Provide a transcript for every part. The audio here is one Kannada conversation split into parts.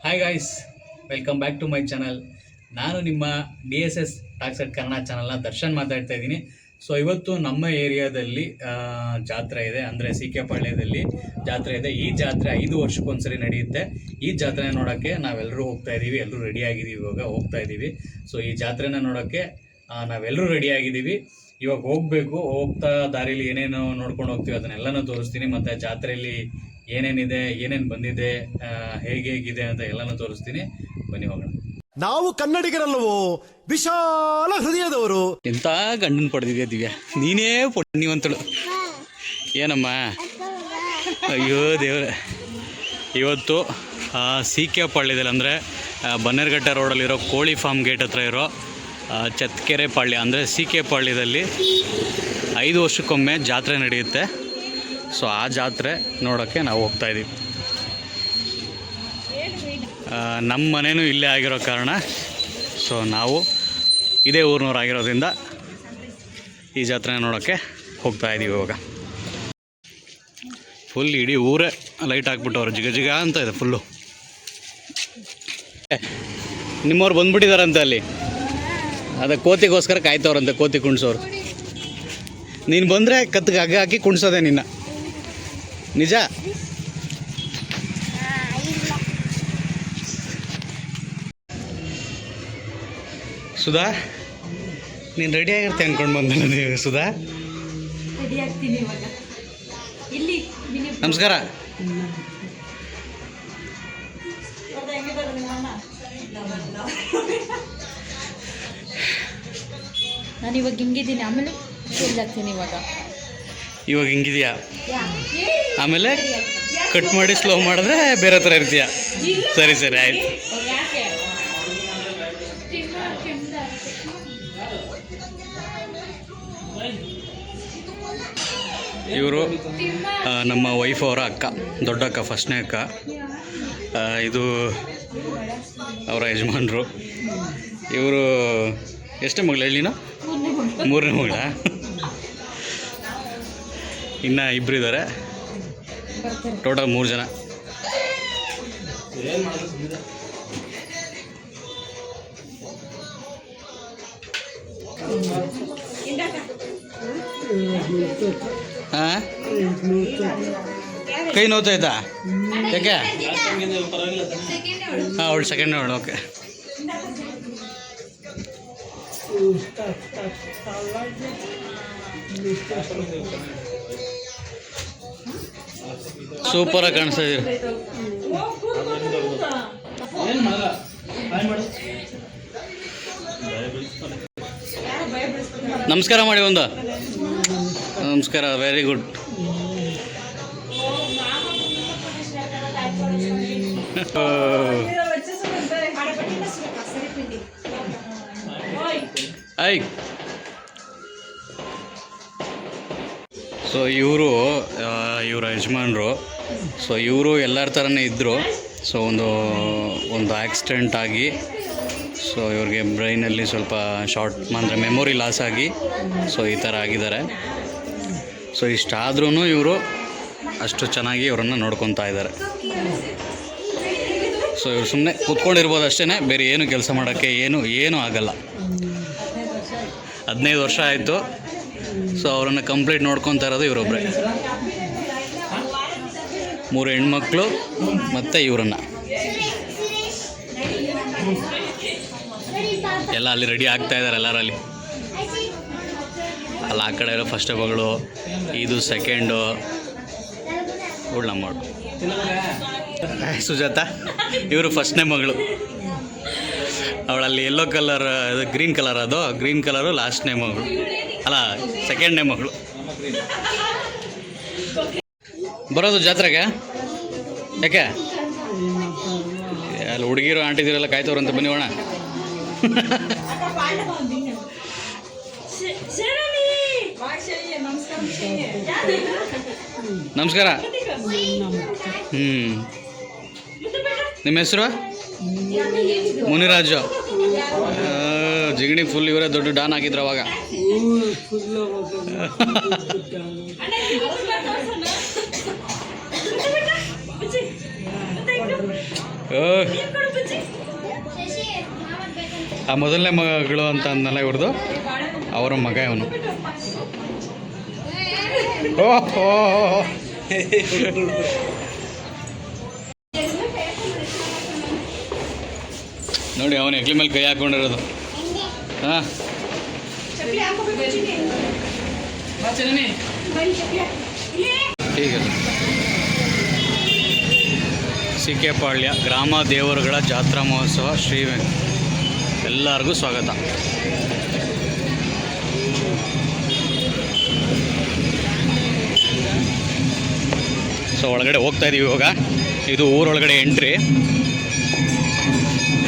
Hi guys, welcome back to my channel. ನಾನು ನಿಮ್ಮ DSS ಟಾಕ್ಸ್ ಅಟ್ ಕನ್ನಡ ಚಾನಲ್ನ ದರ್ಶನ್ ಮಾತಾಡ್ತಾ ಇದ್ದೀನಿ. ಸೊ ಇವತ್ತು ನಮ್ಮ ಏರಿಯಾದಲ್ಲಿ ಜಾತ್ರೆ ಇದೆ, ಅಂದರೆ CK ಪಾಳ್ಯದಲ್ಲಿ ಜಾತ್ರೆ ಇದೆ. ಈ ಜಾತ್ರೆ 5 ವರ್ಷಕ್ಕೊಂದ್ಸರಿ ನಡೆಯುತ್ತೆ. ಈ ಜಾತ್ರೆ ನೋಡೋಕ್ಕೆ ನಾವೆಲ್ಲರೂ ಹೋಗ್ತಾ ಇದ್ದೀವಿ, ಎಲ್ಲರೂ ರೆಡಿ ಆಗಿದ್ದೀವಿ, ಇವಾಗ ಹೋಗ್ತಾ ಇದ್ದೀವಿ. ಸೊ ಈ ಜಾತ್ರೆನ ನೋಡೋಕ್ಕೆ ನಾವೆಲ್ಲರೂ ರೆಡಿ ಆಗಿದ್ದೀವಿ. ಇವಾಗ ಹೋಗಬೇಕು. ಹೋಗ್ತಾ ದಾರಿಲಿ ಏನೇನು ನೋಡ್ಕೊಂಡು ಹೋಗ್ತೀವಿ ಅದನ್ನೆಲ್ಲನೂ ತೋರಿಸ್ತೀನಿ. ಮತ್ತು ಜಾತ್ರೆಯಲ್ಲಿ ಏನೇನಿದೆ, ಏನೇನು ಬಂದಿದೆ, ಹೇಗಿದೆ ಅಂತ ಎಲ್ಲನೂ ತೋರಿಸ್ತೀನಿ. ಬನ್ನಿ ಹೋಗೋಣ. ನಾವು ಕನ್ನಡಿಗರಲ್ಲವೋ, ವಿಶಾಲ ಹೃದಯದವರು. ಎಂಥ ಗಂಡನ ಪಡೆದಿದ್ಯಾ ದಿವ್ಯಾ, ನೀನೇ ಪುಣ್ಯವಂತಳು. ಏನಮ್ಮ, ಅಯ್ಯೋ ದೇವ್ರೆ. ಇವತ್ತು CK ಪಾಳ್ಯದಲ್ಲಿ, ಅಂದರೆ ಬನ್ನೇರುಘಟ್ಟ ರೋಡಲ್ಲಿರೋ ಕೋಳಿ ಫಾರ್ಮ್ ಗೇಟ್ ಹತ್ರ ಇರೋ ಚತ್ಕೆರೆ ಪಾಳ್ಯ, ಅಂದರೆ CK ಪಾಳ್ಯದಲ್ಲಿ 5 ವರ್ಷಕ್ಕೊಮ್ಮೆ ಜಾತ್ರೆ ನಡೆಯುತ್ತೆ. ಸೊ ಆ ಜಾತ್ರೆ ನೋಡೋಕ್ಕೆ ನಾವು ಹೋಗ್ತಾಯಿದ್ದೀವಿ. ನಮ್ಮ ಮನೇನೂ ಇಲ್ಲೇ ಆಗಿರೋ ಕಾರಣ ಸೊ ನಾವು ಇದೇ ಊರಿನವ್ರು ಆಗಿರೋದ್ರಿಂದ ಈ ಜಾತ್ರೆ ನೋಡೋಕ್ಕೆ ಹೋಗ್ತಾಯಿದ್ದೀವಿ. ಇವಾಗ ಫುಲ್ ಇಡೀ ಊರೇ ಲೈಟ್ ಹಾಕ್ಬಿಟ್ಟವ್ರು, ಜಿಗ ಜಿಗ ಅಂತ ಇದೆ ಫುಲ್ಲು. ನಿಮ್ಮವ್ರು ಬಂದ್ಬಿಟ್ಟಿದಾರಂತೆ ಅಲ್ಲಿ, ಅದೇ ಕೋತಿಗೋಸ್ಕರ ಕಾಯ್ತವ್ರಂತೆ, ಕೋತಿ ಕುಣ್ಸೋರು. ನೀನು ಬಂದರೆ ಕತ್ತಿಗೆ ಹಗ್ಗ ಹಾಕಿ ಕುಣ್ಸೋದೆ ನಿನ್ನ, ನಿಜ. ಸುಧಾ, ನೀನು ರೆಡಿ ಆಗಿರ್ತೆ ಅಂದ್ಕೊಂಡು ಬಂದಲ್ಲ ನೀವು. ಸುಧಾ, ನಮಸ್ಕಾರ. ನಾನು ಇವಾಗ ಹಿಂಗಿದ್ದೀನಿ, ಆಮೇಲೆ ಚೇಂಜ್ ಆಗ್ತೀನಿ. ಇವಾಗ ಹಿಂಗಿದೆಯಾ, ಆಮೇಲೆ ಕಟ್ ಮಾಡಿ ಸ್ಲೋ ಮಾಡಿದ್ರೆ ಬೇರೆ ಥರ ಇರ್ತೀಯ. ಸರಿ ಸರಿ ಆಯಿತು. ಇವರು ನಮ್ಮ ವೈಫ್ ಅವರ ಅಕ್ಕ, ದೊಡ್ಡ ಅಕ್ಕ, ಫಸ್ಟ್ನೇ ಅಕ್ಕ. ಇದು ಅವರ ಯಜಮಾನರು. ಇವರು ಎಷ್ಟೇ ಮಗಳು ಹೇಳಿನ? 3ನೇ ಮಗಳ. ಇನ್ನು ಇಬ್ಬರು ಇದ್ದಾರೆ, ಟೋಟಲ್ 3 ಜನ. ಹಾಂ, ಕೈ ನೋವ್ತಾಯ್ತಾ? ಯಾಕೆ? ಹಾಂ, ಅವಳು ಸೆಕೆಂಡ್ ಅವಳು. ಓಕೆ. ಸೂಪರಾಗಿ ಕಾಣಿಸ್ತಾ ಇದೀರ. ನಮಸ್ಕಾರ ಮಾಡಿ ಒಂದು. ನಮಸ್ಕಾರ, ವೆರಿ ಗುಡ್. ಐ ಸೊ ಇವರು ಇವರ ಯಜಮಾನರು. ಸೊ ಇವರು ಎಲ್ಲರ ಥರನೇ ಇದ್ದರು. ಸೊ ಒಂದು ಆಕ್ಸಿಡೆಂಟ್ ಆಗಿ, ಸೊ ಇವ್ರಿಗೆ ಬ್ರೈನಲ್ಲಿ ಸ್ವಲ್ಪ ಶಾರ್ಟ್, ಅಂದರೆ ಮೆಮೊರಿ ಲಾಸ್ ಆಗಿ ಸೊ ಈ ಥರ ಆಗಿದ್ದಾರೆ. ಸೊ ಇಷ್ಟಾದ್ರೂ ಇವರು ಅಷ್ಟು ಚೆನ್ನಾಗಿ ಇವರನ್ನು ನೋಡ್ಕೊತಾ ಇದ್ದಾರೆ. ಸೊ ಇವರು ಸುಮ್ಮನೆ ಕೂತ್ಕೊಂಡಿರ್ಬೋದು ಅಷ್ಟೇ, ಬೇರೆ ಏನು ಕೆಲಸ ಮಾಡೋಕ್ಕೆ ಏನೂ ಆಗಲ್ಲ. 15 ವರ್ಷ ಆಯಿತು. ಸೊ ಅವರನ್ನು ಕಂಪ್ಲೀಟ್ ನೋಡ್ಕೊತಾ ಇರೋದು ಇವರೊಬ್ಬರೇ. 3 ಹೆಣ್ಮಕ್ಳು ಮತ್ತು ಇವರನ್ನು ಎಲ್ಲ ಅಲ್ಲಿ ರೆಡಿ ಆಗ್ತಾ ಇದ್ದಾರೆ. ಎಲ್ಲರಲ್ಲಿ ಅಲ್ಲ, ಆ ಕಡೆ ಇರೋ ಫಸ್ಟ್ ಮಗಳು, ಇದು ಸೆಕೆಂಡು, ನಮ್ಮಳು ಸುಜಾತ. ಇವರು ಫಸ್ಟ್ನೇ ಮಗಳು. ಅವಳಲ್ಲಿ ಯೆಲ್ಲೋ ಕಲರ್, ಅದು ಗ್ರೀನ್ ಕಲರ್, ಅದು ಗ್ರೀನ್ ಕಲರು ಲಾಸ್ಟ್ನೇ ಮಗಳು, ಅಲ್ಲ ಸೆಕೆಂಡ್ನೇ ಮಗಳು. ಬರೋದು ಜಾತ್ರೆಗೆ? ಯಾಕೆ? ಅಲ್ಲಿ ಹುಡುಗಿರು ಆಂಟಿದಿರೆಲ್ಲ ಕಾಯ್ತವ್ರಂತ, ಬನ್ನಿ ಹೋಣ. ನಮಸ್ಕಾರ. ನಿಮ್ಮ ಹೆಸರು? ಮುನಿರಾಜು. ಜಿಗಣಿ ಫುಲ್ ಇವರೇ ದೊಡ್ಡ ಡಾನ್ ಆಗಿದ್ರು ಅವಾಗ. ಆ ಮೊದಲನೇ ಮಗಳು ಅಂತ ಅಂದಲ್ಲ ಇವ್ರದ್ದು, ಅವರ ಮಗ ಇವನು. ಓಹೋ ನೋಡಿ, ಅವನು ಹೆಗ್ಲ ಮೇಲೆ ಕೈ ಹಾಕೊಂಡಿರೋದು. ಹಾಂ ಹೀಗೆ ಸಿಕೆಪಾಳ್ಯ ಗ್ರಾಮ ದೇವರುಗಳ ಜಾತ್ರಾ ಮಹೋತ್ಸವ ಶ್ರೀ ಎಲ್ಲರಿಗೂ ಸ್ವಾಗತ. ಸೊ ಒಳಗಡೆ ಹೋಗ್ತಾ ಇದೀವಿ ಇವಾಗ. ಇದು ಊರೊಳಗಡೆ ಎಂಟ್ರಿ.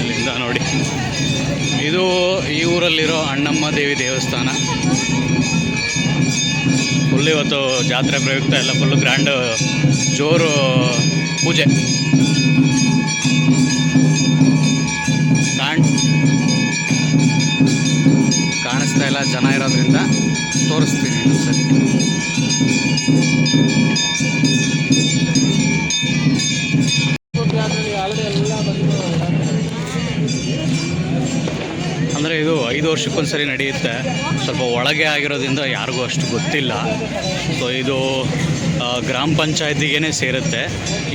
ಇಲ್ಲಿಂದ ನೋಡಿ, ಇದು ಈ ಊರಲ್ಲಿರೋ ಅಣ್ಣಮ್ಮ ದೇವಿ ದೇವಸ್ಥಾನ. ಫುಲ್ ಇವತ್ತು ಜಾತ್ರೆ ಪ್ರಯುಕ್ತ ಎಲ್ಲ ಫುಲ್ಲು ಗ್ರ್ಯಾಂಡ್ ಜೋರು ಪೂಜೆ. ಕಾಣಿಸ್ತಾ ಇಲ್ಲ ಜನ ಇರೋದ್ರಿಂದ ತೋರಿಸ್ತೀನಿ ಸರಿ. ಅಂದರೆ ಇದು 5 ವರ್ಷಕ್ಕೊಂದ್ಸರಿ ನಡೆಯುತ್ತೆ. ಸ್ವಲ್ಪ ಒಳಗೆ ಆಗಿರೋದ್ರಿಂದ ಯಾರಿಗೂ ಅಷ್ಟು ಗೊತ್ತಿಲ್ಲ. ಸೊ ಇದು ಗ್ರಾಮ ಪಂಚಾಯತಿಗೇ ಸೇರುತ್ತೆ.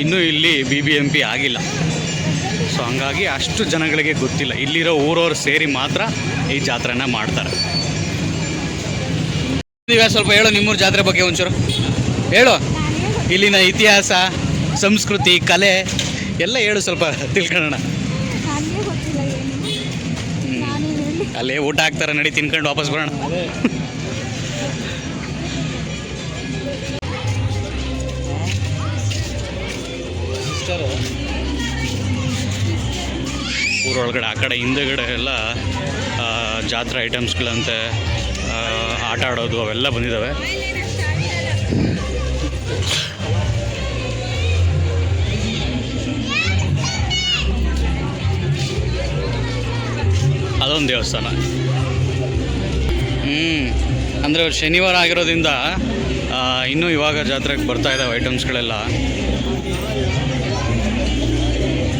ಇನ್ನೂ ಇಲ್ಲಿ BBMP ಆಗಿಲ್ಲ. ಸೊ ಹಂಗಾಗಿ ಅಷ್ಟು ಜನಗಳಿಗೆ ಗೊತ್ತಿಲ್ಲ. ಇಲ್ಲಿರೋ ಊರವ್ರು ಸೇರಿ ಮಾತ್ರ ಈ ಜಾತ್ರೆನ ಮಾಡ್ತಾರೆ. ನೀವೇ ಸ್ವಲ್ಪ ಹೇಳು ನಿಮ್ಮೂರ ಜಾತ್ರೆ ಬಗ್ಗೆ ಒಂಚೂರು ಹೇಳು. ಇಲ್ಲಿನ ಇತಿಹಾಸ, ಸಂಸ್ಕೃತಿ, ಕಲೆ ಎಲ್ಲ ಹೇಳು, ಸ್ವಲ್ಪ ತಿಳ್ಕೊಳ್ಳೋಣ. ಅಲ್ಲೇ ಊಟ ಹಾಕ್ತಾರೆ, ನಡಿ ತಿನ್ಕೊಂಡು ವಾಪಸ್ ಬರೋಣ. ಊರೊಳಗಡೆ ಆ ಕಡೆ ಹಿಂದೆಗಡೆ ಎಲ್ಲ ಜಾತ್ರೆ ಐಟಮ್ಸ್ಗಳಂತೆ ಆಟ ಆಡೋದು ಅವೆಲ್ಲ ಬಂದಿದ್ದಾವೆ. ಅದೊಂದು ದೇವಸ್ಥಾನ. ಅಂದರೆ ಶನಿವಾರ ಆಗಿರೋದ್ರಿಂದ ಇನ್ನೂ ಇವಾಗ ಜಾತ್ರೆಗೆ ಬರ್ತಾ ಇದ್ದಾವೆ ಐಟಮ್ಸ್ಗಳೆಲ್ಲ.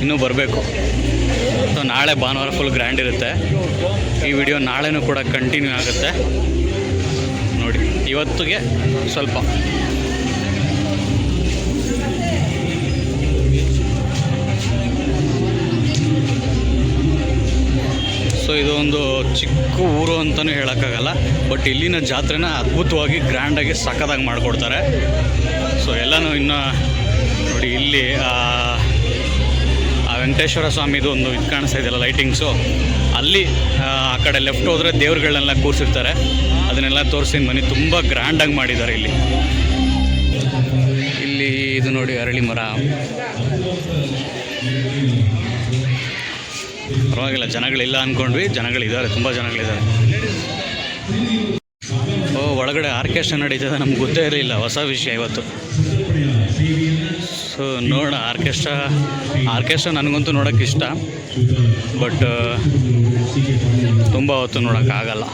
ಇನ್ನೂ ಬರಬೇಕು. ಸೊ ನಾಳೆ ಭಾನುವಾರ ಫುಲ್ ಗ್ರ್ಯಾಂಡ್ ಇರುತ್ತೆ. ಈ ವಿಡಿಯೋ ನಾಳೆನೂ ಕೂಡ ಕಂಟಿನ್ಯೂ ಆಗುತ್ತೆ ನೋಡಿ. ಇವತ್ತಿಗೆ ಸ್ವಲ್ಪ ಸೊ ಇದು ಒಂದು ಚಿಕ್ಕ ಊರು ಅಂತಲೂ ಹೇಳೋಕ್ಕಾಗಲ್ಲ. ಬಟ್ ಇಲ್ಲಿನ ಜಾತ್ರೆನ ಅದ್ಭುತವಾಗಿ ಗ್ರ್ಯಾಂಡಾಗಿ ಸಖತ್ತಾಗಿ ಮಾಡಿಕೊಡ್ತಾರೆ. ಸೊ ಎಲ್ಲನೂ ಇನ್ನು ನೋಡಿ, ಇಲ್ಲಿ ಆ ವೆಂಕಟೇಶ್ವರ ಸ್ವಾಮಿದು ಒಂದು ಇದು ಕಾಣಿಸ್ತಾ ಇದೆಯಲ್ಲ ಲೈಟಿಂಗ್ಸು, ಅಲ್ಲಿ ಆ ಕಡೆ ಲೆಫ್ಟ್ ಹೋದರೆ ದೇವ್ರುಗಳನ್ನೆಲ್ಲ ಕೂರಿಸಿರ್ತಾರೆ. ಅದನ್ನೆಲ್ಲ ತೋರಿಸ್ತೀನಿ ಬನ್ನಿ. ತುಂಬ ಗ್ರ್ಯಾಂಡಾಗಿ ಮಾಡಿದ್ದಾರೆ ಇಲ್ಲಿ. ಇಲ್ಲಿ ಇದು ನೋಡಿ ಅರಳಿ ಮರ. ಪರವಾಗಿಲ್ಲ, ಜನಗಳಿಲ್ಲ ಅಂದ್ಕೊಂಡ್ವಿ, ಜನಗಳಿದ್ದಾರೆ, ತುಂಬ ಜನಗಳಿದ್ದಾರೆ. ಒಳಗಡೆ ಆರ್ಕೆಸ್ಟ್ರಾ ನಡೀತದೆ, ನಮ್ಗೆ ಗೊತ್ತೇ ಇರಲಿಲ್ಲ, ಹೊಸ ವಿಷಯ ಇವತ್ತು. ಸೊ ನೋಡೋಣ, ಆರ್ಕೆಸ್ಟ್ರಾ ನನಗಂತೂ ನೋಡೋಕ್ಕೆ ಇಷ್ಟ. ಬಟ್ ತುಂಬ ಹೊತ್ತು ನೋಡೋಕ್ಕಾಗಲ್ಲ.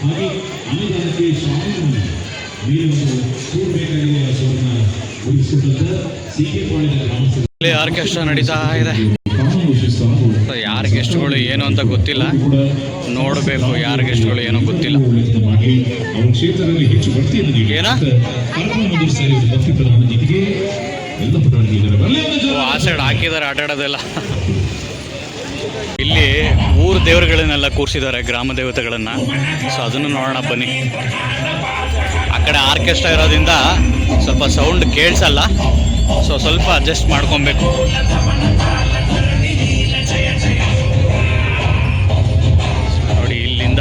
ಇಲ್ಲಿ ಆರ್ಕೆಸ್ಟ್ರಾ ನಡೀತಾ ಇದೆ. ಯಾರು ಗೆಸ್ಟ್ಗಳು ಏನು ಅಂತ ಗೊತ್ತಿಲ್ಲ, ನೋಡಬೇಕು. ಯಾರು ಗೆಸ್ಟ್ಗಳು ಏನೋ ಗೊತ್ತಿಲ್ಲ. ಏನ ಆ ಸೈಡ್ ಹಾಕಿದ್ದಾರೆ ಆಟ ಆಡೋದೆಲ್ಲ. ಇಲ್ಲಿ ಊರು ದೇವರುಗಳನ್ನೆಲ್ಲ ಕೂರಿಸಿದ್ದಾರೆ, ಗ್ರಾಮ ದೇವತೆಗಳನ್ನು. ಸೊ ಅದನ್ನು ನೋಡೋಣ ಬನ್ನಿ. ಆ ಕಡೆ ಆರ್ಕೆಸ್ಟ್ರಾ ಇರೋದ್ರಿಂದ ಸ್ವಲ್ಪ ಸೌಂಡ್ ಕೇಳಿಸಲ್ಲ. ಸೊ ಸ್ವಲ್ಪ ಅಡ್ಜಸ್ಟ್ ಮಾಡ್ಕೊಬೇಕು. ನೋಡಿ ಇಲ್ಲಿಂದ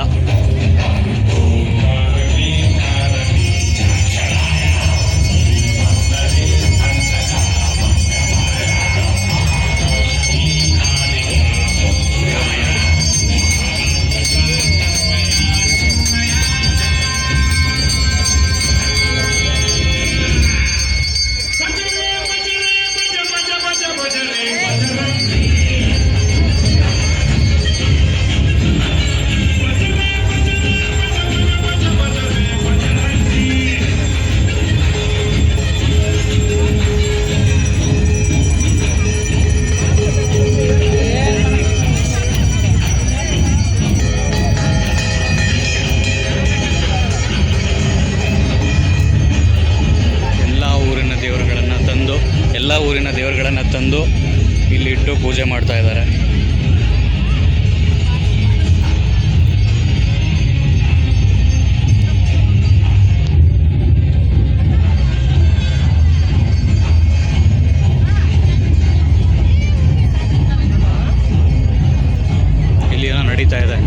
ಇಟ್ಟು ಪೂಜೆ ಮಾಡ್ತಾ ಇದ್ದಾರೆ. ಇಲ್ಲಿ ಏನೋ ನಡೀತಾ ಇದೆ.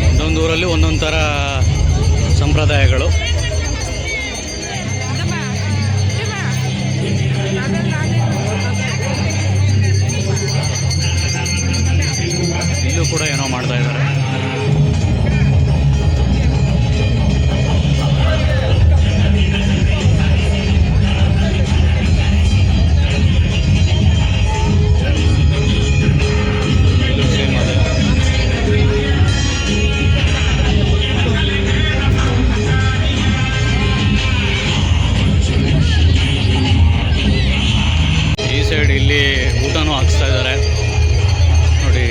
ಒಂದೊಂದು ಊರಲ್ಲಿ ಒಂದೊಂದು ಥರ ಸಂಪ್ರದಾಯಗಳು. ಇಲ್ಲೂ ಕೂಡ ಏನೋ ಮಾಡ್ತಾ ಇದ್ದಾರೆ. ಇಲ್ಲೂ ಸೇಮ್ ಅದೇ. ಈ ಸೈಡ್ ಇಲ್ಲಿ ಊಟನೂ ಹಾಕ್ಸ್ತಾ ಇದ್ದಾರೆ ನೋಡಿ.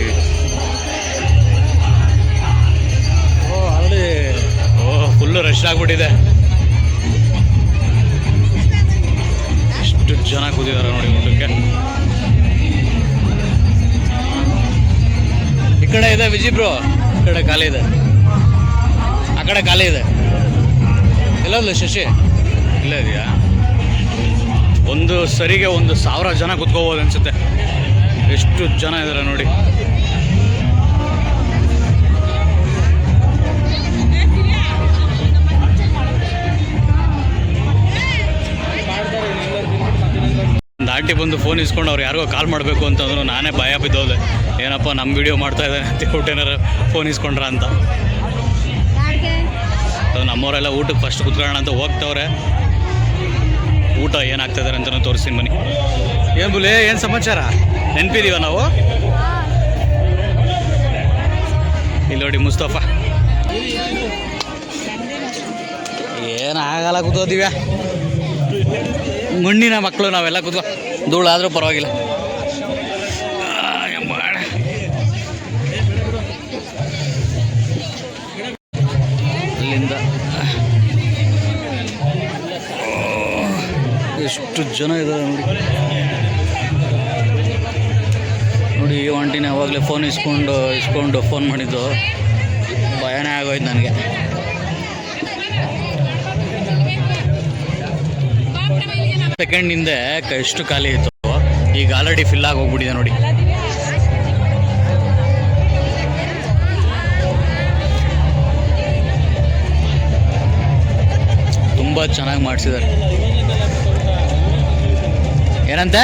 ಫುಲ್ಲು ರಶ್ ಆಗಿಬಿಟ್ಟಿದೆ. ಎಷ್ಟು ಜನ ಕೂತಿದ್ದಾರೆ ನೋಡಿ ಊಟಕ್ಕೆ. ಈ ಕಡೆ ಇದೆ ವಿಜಿಬ್ರು, ಈ ಕಡೆ ಖಾಲಿ ಇದೆ, ಆ ಕಡೆ ಖಾಲಿ ಇದೆ. ಎಲ್ಲಲ್ಲ ಶಶಿ ಇಲ್ಲೇ ಇದೆಯಾ? ಒಂದು ಸರಿಗೆ 1,000 ಜನ ಕುತ್ಕೋಬೋದು ಅನ್ಸುತ್ತೆ. ಎಷ್ಟು ಜನ ಇದ್ದಾರೆ ನೋಡಿ. ಒಂದು ಆಂಟಿ ಬಂದು ಫೋನ್ ಇಸ್ಕೊಂಡು ಅವ್ರು ಯಾರಿಗೋ ಕಾಲ್ ಮಾಡಬೇಕು ಅಂತಂದ್ರು. ನಾನೇ ಭಯ ಬಿದ್ದೋದೆ, ಏನಪ್ಪ ನಮ್ಮ ವಿಡಿಯೋ ಮಾಡ್ತಾ ಇದ್ದಾನೆ ಅಂತ ಹೇಳ್ಬಿಟ್ಟು ಏನಾರು ಫೋನ್ ಇಸ್ಕೊಂಡ್ರ ಅಂತ. ನಮ್ಮವರೆಲ್ಲ ಊಟಕ್ಕೆ ಫಸ್ಟ್ ಕುತ್ಕೊಳ್ಳೋಣ ಅಂತ ಹೋಗ್ತವ್ರೆ. ಊಟ ಏನಾಗ್ತಾಯಿದ್ದಾರೆ ಅಂತಲೂ ತೋರಿಸ್ತೀನಿ ಬನ್ನಿ. ಏನು ಬುಲೆ, ಏನು ಸಮಾಚಾರ? ನೆನಪಿದೀವ ನಾವು? ಇಲ್ಲಿ ನೋಡಿ ಮುಸ್ತಫಾ. ಏನಾಗಲ್ಲ ಕೂತೋದಿವ್ಯಾ, ಮಣ್ಣಿನ ಮಕ್ಕಳು ನಾವೆಲ್ಲ ಕೂತ್ಕೊ. ಧೂಳಾದರೂ ಪರವಾಗಿಲ್ಲ. ಇಲ್ಲಿಂದ ಎಷ್ಟು ಜನ ಇದ್ದಾರೆ ನೋಡಿ. ನೋಡಿ ಈ ಆಂಟಿನ ಯಾವಾಗಲೇ ಫೋನ್ ಇಸ್ಕೊಂಡು ಫೋನ್ ಮಾಡಿದ್ದು. ಭಯನೇ ಆಗೋಯ್ತು ನನಗೆ. ಸೆಕೆಂಡ್ ಹಿಂದೆ ಎಷ್ಟು ಖಾಲಿ ಇತ್ತು, ಈಗ ಆಲ್ರೆಡಿ ಫಿಲ್ ಆಗಿ ಹೋಗ್ಬಿಟ್ಟಿದೆ ನೋಡಿ. ತುಂಬ ಚೆನ್ನಾಗಿ ಮಾಡಿಸಿದ್ದಾರೆ. ಏನಂತೆ?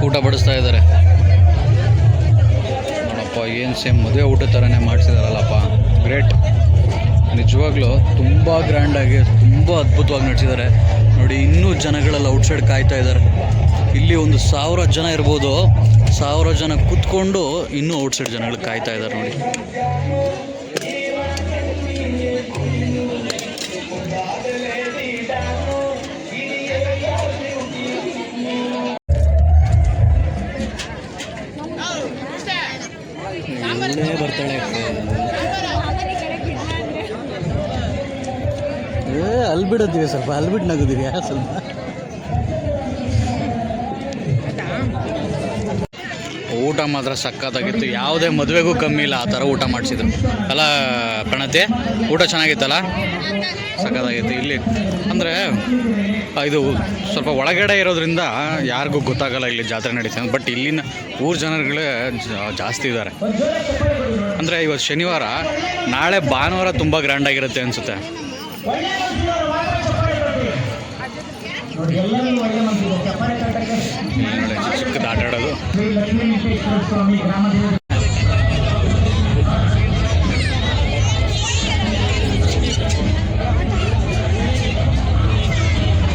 ಊಟ ಬಡಿಸ್ತಾ ಇದ್ದಾರೆ ನೋಡಪ್ಪ. ಏನು ಸೇಮ್ ಮದುವೆ ಊಟ ಥರನೇ ಮಾಡಿಸಿದಾರಲ್ಲಪ್ಪ, ಗ್ರೇಟ್. ನಿಜವಾಗ್ಲೂ ತುಂಬ ಗ್ರ್ಯಾಂಡಾಗಿ ತುಂಬ ಅದ್ಭುತವಾಗಿ ನಡೆಸಿದ್ದಾರೆ ನೋಡಿ. ಇನ್ನೂ ಜನಗಳೆಲ್ಲ ಔಟ್ಸೈಡ್ ಕಾಯ್ತಾ ಇದ್ದಾರೆ. ಇಲ್ಲಿ 1,000 ಜನ ಇರ್ಬೋದು. 1,000 ಜನ ಕೂತ್ಕೊಂಡು ಇನ್ನೂ ಔಟ್ಸೈಡ್ ಜನಗಳು ಕಾಯ್ತಾ ಇದ್ದಾರೆ ನೋಡಿ. ಬರ್ತಾಳೆ ಅಲ್ಲಿ ಬಿಡೋದಿವಿ, ಸ್ವಲ್ಪ ಅಲ್ಲಿ ಬಿಟ್ಟು ನಗೋದಿವಿ ಸ್ವಲ್ಪ. ಊಟ ಮಾತ್ರ ಸಖತ್ತಾಗಿತ್ತು. ಯಾವುದೇ ಮದುವೆಗೂ ಕಮ್ಮಿ ಇಲ್ಲ, ಆ ಥರ ಊಟ ಮಾಡಿಸಿದ್ರು ಅಲ್ಲ ಪ್ರಣತಿ. ಊಟ ಚೆನ್ನಾಗಿತ್ತಲ್ಲ, ಸಖತ್ತಾಗಿತ್ತು. ಇಲ್ಲಿ ಅಂದರೆ ಇದು ಸ್ವಲ್ಪ ಒಳಗಡೆ ಇರೋದ್ರಿಂದ ಯಾರಿಗೂ ಗೊತ್ತಾಗಲ್ಲ ಇಲ್ಲಿ ಜಾತ್ರೆ ನಡೀತದೆ. ಬಟ್ ಇಲ್ಲಿನ ಊರು ಜನರುಗಳೇ ಜಾಸ್ತಿ ಇದ್ದಾರೆ. ಅಂದರೆ ಇವತ್ತು ಶನಿವಾರ, ನಾಳೆ ಭಾನುವಾರ ತುಂಬ ಗ್ರ್ಯಾಂಡಾಗಿರುತ್ತೆ ಅನಿಸುತ್ತೆ. ಚಿಕ್ಕದು ಆಟ ಆಡೋದು.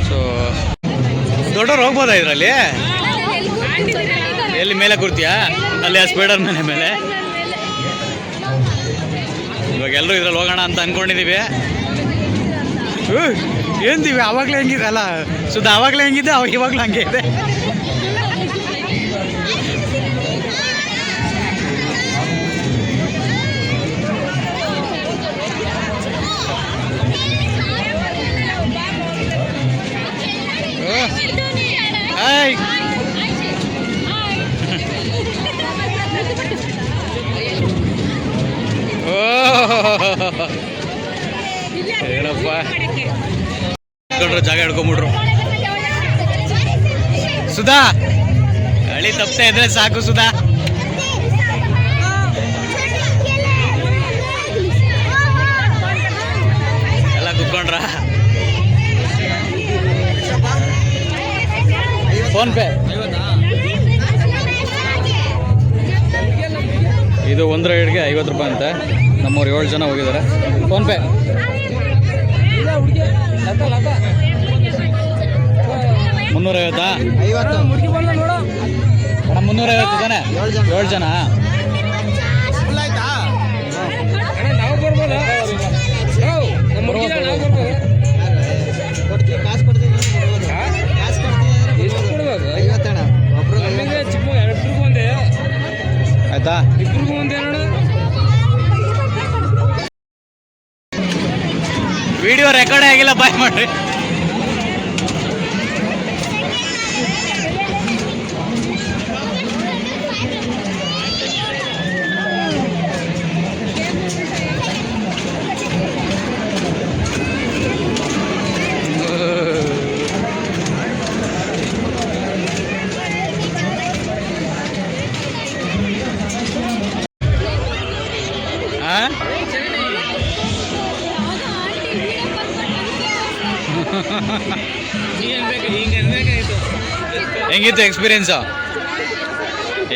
ಸೊ ದೊಡ್ಡವ್ರು ಹೋಗ್ಬೋದಾ ಇದರಲ್ಲಿ? ಎಲ್ಲಿ ಮೇಲೆ ಕೂರ್ತೀಯಾ? ಅಲ್ಲಿ ಆ ಸ್ಪೈಡರ್ ಮನೆ ಮೇಲೆ. ಇವಾಗ ಎಲ್ಲರೂ ಇದ್ರಲ್ಲಿ ಹೋಗೋಣ ಅಂತ ಅಂದ್ಕೊಂಡಿದ್ದೀವಿ. ಏನ್ತೀವಿ ಆವಾಗಲೇ ಹೆಂಗಿದೆ ಅಲ್ಲ ಸುಧಾ, ಆವಾಗಲೇ ಹೆಂಗಿದೆ ಅವಾಗ ಇವಾಗಲೂ ಹಂಗೆ ಇದೆ. ಹಾಯ್ ಏನಪ್ಪ ಜಾಗ ಹಿಡ್ಕೊಂಬಿಟ್ರು. ಸುಧಾ ಹಳಿ ತಪ್ತಾ ಇದ್ರೆ ಸಾಕು ಸುಧಾ. ಎಲ್ಲ ಕುತ್ಕೊಂಡ್ರ ಫೋನ್ ಪೇ ಇದು ಒಂದರ ರೈಡ್ಗೆ 50 ರೂಪಾಯಿ ಅಂತೆ. ನಮ್ಮವ್ರು 7 ಜನ ಹೋಗಿದ್ದಾರೆ. ಫೋನ್ ಪೇ 350 ಅಣ್ಣ 350 ತಾನೆ 7 ಜನ. ಆಯ್ತಾ ವಿಡಿಯೋ ರೆಕಾರ್ಡ್ ಆಗಿಲ್ಲ, ಬಾಯ್ ಮಾಡ್ರಿ. ಹೆಂಗಿತ್ತು ಎಕ್ಸ್ಪೀರಿಯನ್ಸು?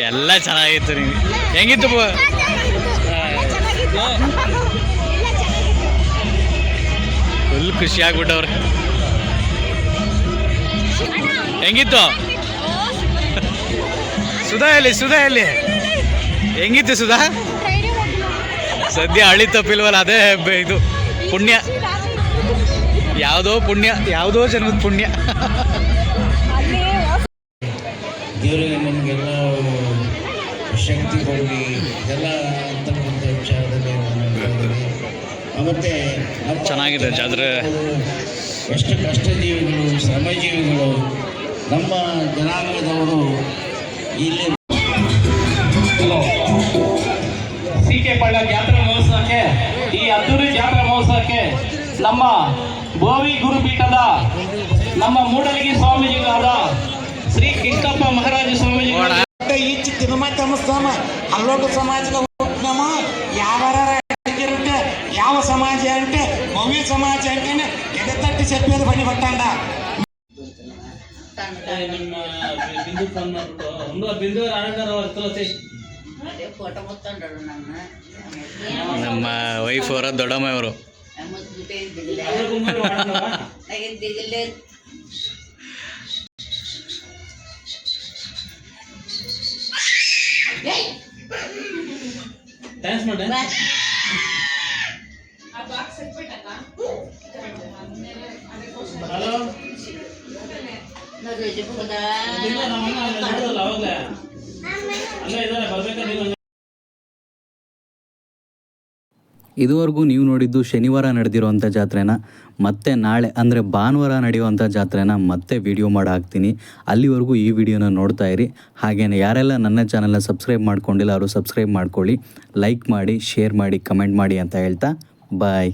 ಎಲ್ಲ ಚೆನ್ನಾಗಿತ್ತು. ನಿಮಗೆ ಹೆಂಗಿತ್ತು? ಫುಲ್ ಖುಷಿ ಆಗ್ಬಿಟ್ಟವ್ರೆ. ಹೆಂಗಿತ್ತು ಸುಧಾ? ಎಲ್ಲಿ ಹೆಂಗಿತ್ತು ಸುಧಾ? ಸದ್ಯ ಹಳಿ ತಪ್ಪಿಲ್ವಲ್ಲ, ಅದೇ ಇದು ಪುಣ್ಯ. ಯಾವುದೋ ಜನ್ಮದ ಪುಣ್ಯ. ದೇವರಿಗೆ ನಮಗೆಲ್ಲ ಶಕ್ತಿ ಕೊಡಲಿ ಎಲ್ಲ ಅಂತಕ್ಕಂಥ ವಿಚಾರದಲ್ಲಿ ಮತ್ತೆ ಚೆನ್ನಾಗಿದೆ ಜಾತ್ರೆ. ಎಷ್ಟು ಕಷ್ಟಜೀವಿಗಳು, ಶ್ರಮಜೀವಿಗಳು ನಮ್ಮ ಜನಾಂಗದವರು ಇಲ್ಲಿ ಸಿ.ಕೆ. ಪಾಳ್ಯ ಜಾತ್ರಾ ಮಹೋತ್ಸವಕ್ಕೆ, ಈ ಅದ್ದೂರಿ ಜಾತ್ರಾ ಮಹೋತ್ಸವಕ್ಕೆ ನಮ್ಮ ಬೋವಿ ಗುರುಪೀಠದ ನಮ್ಮ ಮೂಡಲಗಿ ಸ್ವಾಮೀಜಿಗಳಾದ ಶ್ರೀ ಕೃಷ್ಣಪ್ಪ ಮಹಾರಾಜ ಸ್ವಾಮೀಜಿಗಳು ಈಚೆ ತಿರುಮತಮ ಅಲ್ಲೋಕ ಸಮಾಜದ ನಮ್ಮ ಯಾವ సమాజ అంటే భవ్య సమాజ అంటేనే ఎగతట్టి చెప్పేది పని పట్టండ. ನಮ್ಮ ವೈಫ್ ಅವರ ದೊಡ್ಡಮ್ಮ ಅವರು. ಇದುವರೆಗೂ ನೀವು ನೋಡಿದ್ದು ಶನಿವಾರ ನಡೆದಿರುವಂಥ ಜಾತ್ರೆನ. ಮತ್ತೆ ನಾಳೆ ಅಂದರೆ ಭಾನುವಾರ ನಡೆಯುವಂಥ ಜಾತ್ರೆನ ಮತ್ತೆ ವಿಡಿಯೋ ಮಾಡಿ ಹಾಕ್ತೀನಿ. ಅಲ್ಲಿವರೆಗೂ ಈ ವಿಡಿಯೋನ ನೋಡ್ತಾ ಇರಿ. ಹಾಗೆಯೇ ಯಾರೆಲ್ಲ ನನ್ನ ಚಾನಲ್ನ ಸಬ್ಸ್ಕ್ರೈಬ್ ಮಾಡ್ಕೊಂಡಿಲ್ಲ ಅವರು ಸಬ್ಸ್ಕ್ರೈಬ್ ಮಾಡ್ಕೊಳ್ಳಿ, ಲೈಕ್ ಮಾಡಿ, ಶೇರ್ ಮಾಡಿ, ಕಮೆಂಟ್ ಮಾಡಿ ಅಂತ ಹೇಳ್ತಾ ಬಾಯ್.